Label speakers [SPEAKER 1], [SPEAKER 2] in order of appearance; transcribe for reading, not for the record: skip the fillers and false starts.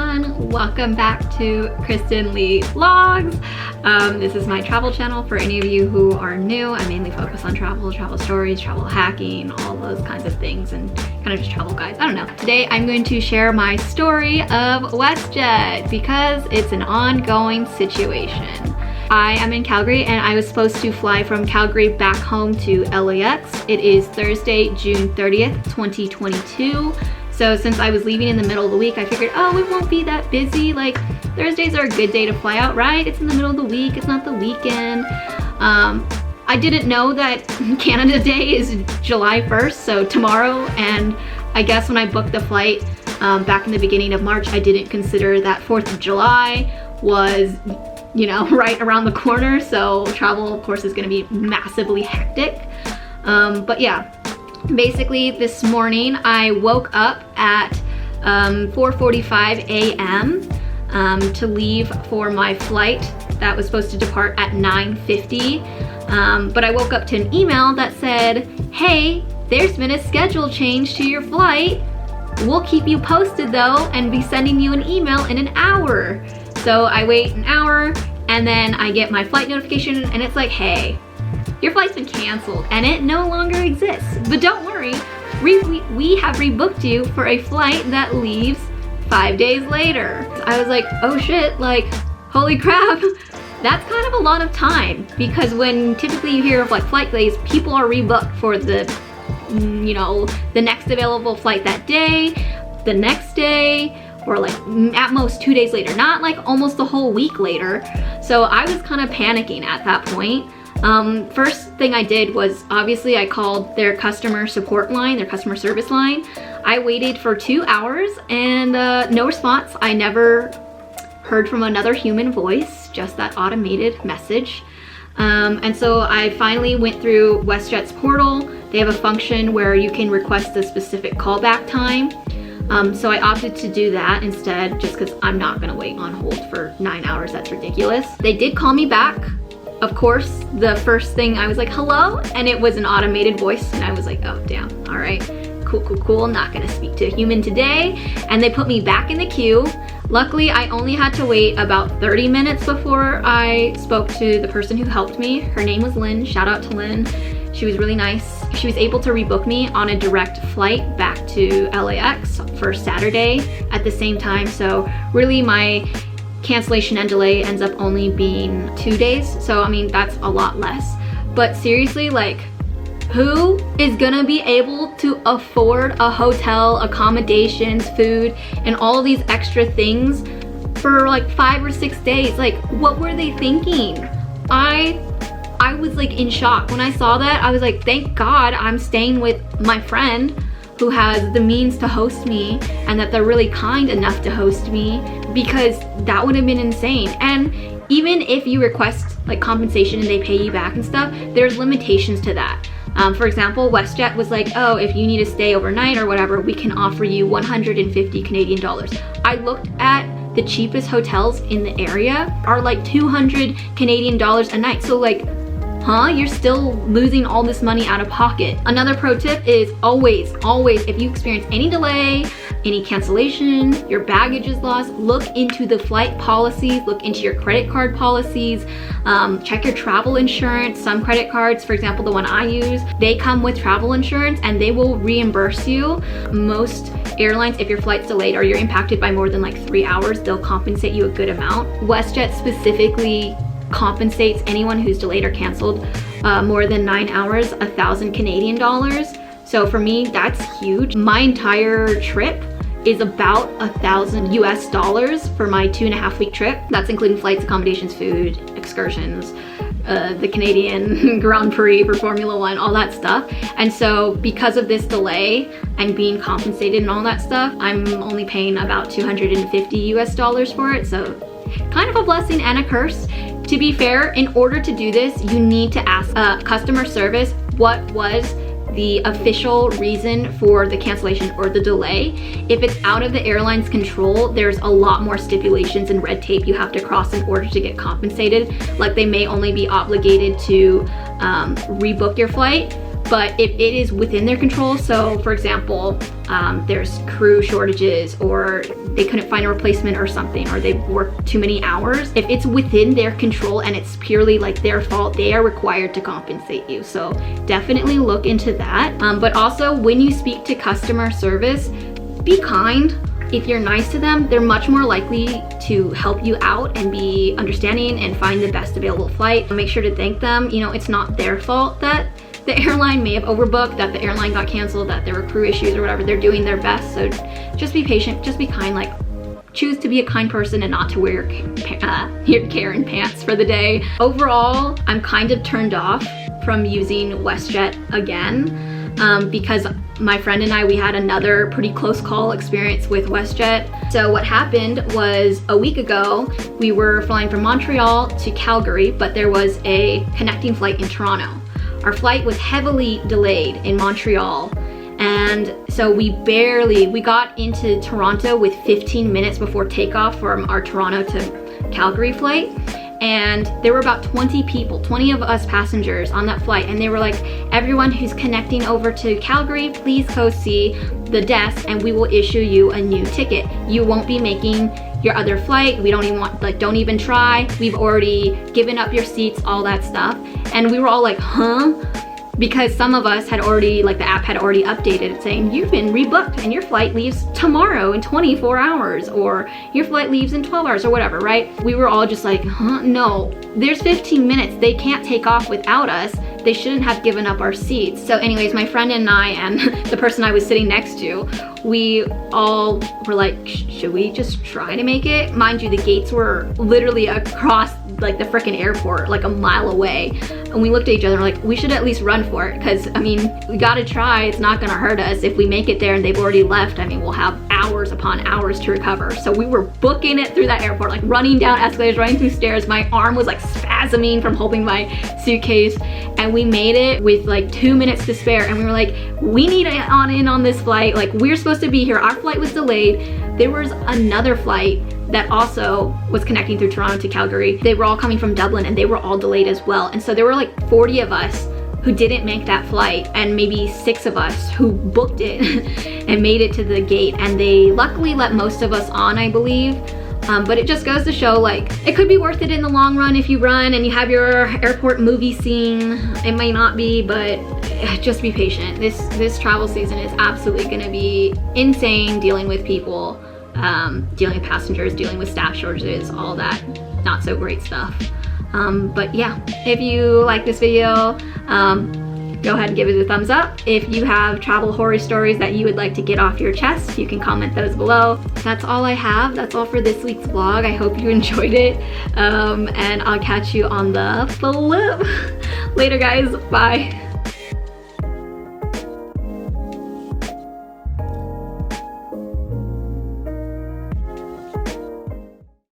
[SPEAKER 1] everyone, welcome back to Kristin Lee Vlogs. This is my travel channel. For any of you who are new, I mainly focus on travel stories, travel hacking, all those kinds of things, and kind of just travel guides. I don't know. Today I'm going to share my story of WestJet because it's an ongoing situation. I am in Calgary and I was supposed to fly from Calgary back home to LAX. It is Thursday, June 30th, 2022. So since I was leaving in the middle of the week, I figured, oh, it won't be that busy. Like, Thursdays are a good day to fly out, right? It's in the middle of the week, it's not the weekend. I didn't know that Canada Day is July 1st, so tomorrow, and I guess when I booked the flight back in the beginning of March, I didn't consider that 4th of July was, you know, right around the corner, so travel, of course, is gonna be massively hectic. But yeah. Basically, this morning I woke up at 4:45 a.m. To leave for my flight that was supposed to depart at 9:50. But I woke up to an email that said, hey, there's been a schedule change to your flight. We'll keep you posted though and be sending you an email in an hour. So I wait an hour and then I get my flight notification and it's like, hey, your flight's been canceled and it no longer exists. But don't worry, we have rebooked you for a flight that leaves 5 days later. I was like, oh shit, like, holy crap. That's kind of a lot of time because when typically you hear of like flight delays, people are rebooked for the, you know, the next available flight that day, the next day, or like at most 2 days later, not like almost a whole week later. So I was kind of panicking at that point. First thing I did was obviously I called their customer support line, their customer service line. I waited for 2 hours and no response. I never heard from another human voice, just that automated message. And so I finally went through WestJet's portal. They have a function where you can request a specific callback time. So I opted to do that instead just because I'm not gonna wait on hold for 9 hours, that's ridiculous. They did call me back. Of course, the first thing I was like, hello, and it was an automated voice, and I was like, oh damn, all right, cool, not gonna speak to a human today. And they put me back in the queue. Luckily, I only had to wait about 30 minutes before I spoke to the person who helped me. Her name was Lynn, shout out to Lynn. She was really nice. She was able to rebook me on a direct flight back to LAX for Saturday at the same time, so really my cancellation and delay ends up only being 2 days. So I mean, that's a lot less. But seriously, like, who is gonna be able to afford a hotel, accommodations, food, and all these extra things for like 5 or 6 days? Like, what were they thinking? I was like in shock. When I saw that, I was like, thank God I'm staying with my friend who has the means to host me and that they're really kind enough to host me, because that would have been insane. And even if you request like compensation and they pay you back and stuff, there's limitations to that. For example, WestJet was like, oh, if you need to stay overnight or whatever, we can offer you 150 Canadian dollars. I looked at the cheapest hotels in the area are like 200 Canadian dollars a night. So like, huh? You're still losing all this money out of pocket. Another pro tip is always, if you experience any delay, any cancellation, your baggage is lost, look into the flight policies, look into your credit card policies, check your travel insurance. Some credit cards, for example, the one I use, they come with travel insurance and they will reimburse you. Most airlines, if your flight's delayed or you're impacted by more than like 3 hours, they'll compensate you a good amount. WestJet specifically compensates anyone who's delayed or canceled more than 9 hours, 1,000 Canadian dollars. So for me, that's huge. My entire trip is about 1,000 US dollars for my 2.5 week trip. That's including flights, accommodations, food, excursions, the Canadian Grand Prix for Formula One, all that stuff. And so because of this delay and being compensated and all that stuff, I'm only paying about 250 US dollars for it. So kind of a blessing and a curse. To be fair, in order to do this, you need to ask customer service what was the official reason for the cancellation or the delay. If it's out of the airline's control, there's a lot more stipulations and red tape you have to cross in order to get compensated. Like, they may only be obligated to rebook your flight, But if it is within their control, so for example, there's crew shortages, or they couldn't find a replacement or something, or they worked too many hours, if it's within their control and it's purely like their fault, they are required to compensate you. So definitely look into that. But also, when you speak to customer service, be kind. If you're nice to them, they're much more likely to help you out and be understanding and find the best available flight. Make sure to thank them. You know, it's not their fault that the airline may have overbooked, that the airline got canceled, that there were crew issues or whatever. They're doing their best. So just be patient, just be kind. Like, choose to be a kind person and not to wear your Karen pants for the day. Overall, I'm kind of turned off from using WestJet again. Because my friend and I, we had another pretty close call experience with WestJet. So what happened was, a week ago, we were flying from Montreal to Calgary, but there was a connecting flight in Toronto. Our flight was heavily delayed in Montreal, and so we got into Toronto with 15 minutes before takeoff from our Toronto to Calgary flight. And there were about 20 people, 20 of us passengers on that flight, and they were like, everyone who's connecting over to Calgary, please go see the desk and we will issue you a new ticket. You won't be making your other flight. We don't even want, like, don't even try. We've already given up your seats, all that stuff. And we were all like, huh? Because some of us had already, like, the app had already updated it saying, you've been rebooked and your flight leaves tomorrow in 24 hours, or your flight leaves in 12 hours or whatever, right? We were all just like, huh, no, there's 15 minutes. They can't take off without us. They shouldn't have given up our seats. So anyways, my friend and I and the person I was sitting next to, we all were like, should we just try to make it? Mind you, the gates were literally across like the frickin' airport, like a mile away. And we looked at each other like, we should at least run for it, because I mean, we gotta try. It's not gonna hurt us. If we make it there and they've already left, I mean, we'll have hours upon hours to recover. So we were booking it through that airport, like running down escalators, running through stairs. My arm was like spasming from holding my suitcase, and we made it with like 2 minutes to spare. And we were like, we need in on this flight. Like, we're supposed to be here. Our flight was delayed. There was another flight that also was connecting through Toronto to Calgary. They were all coming from Dublin and they were all delayed as well. And so there were like 40 of us who didn't make that flight, and maybe 6 of us who booked it and made it to the gate. And they luckily let most of us on, I believe. But it just goes to show, like, it could be worth it in the long run if you run and you have your airport movie scene. It might not be, but just be patient. This travel season is absolutely gonna be insane, dealing with people, dealing with passengers, dealing with staff shortages, all that not so great stuff. But yeah, if you like this video, go ahead and give it a thumbs up. If you have travel horror stories that you would like to get off your chest, you can comment those below. That's all I have. That's all for this week's vlog. I hope you enjoyed it. And I'll catch you on the flip. Later, guys. Bye.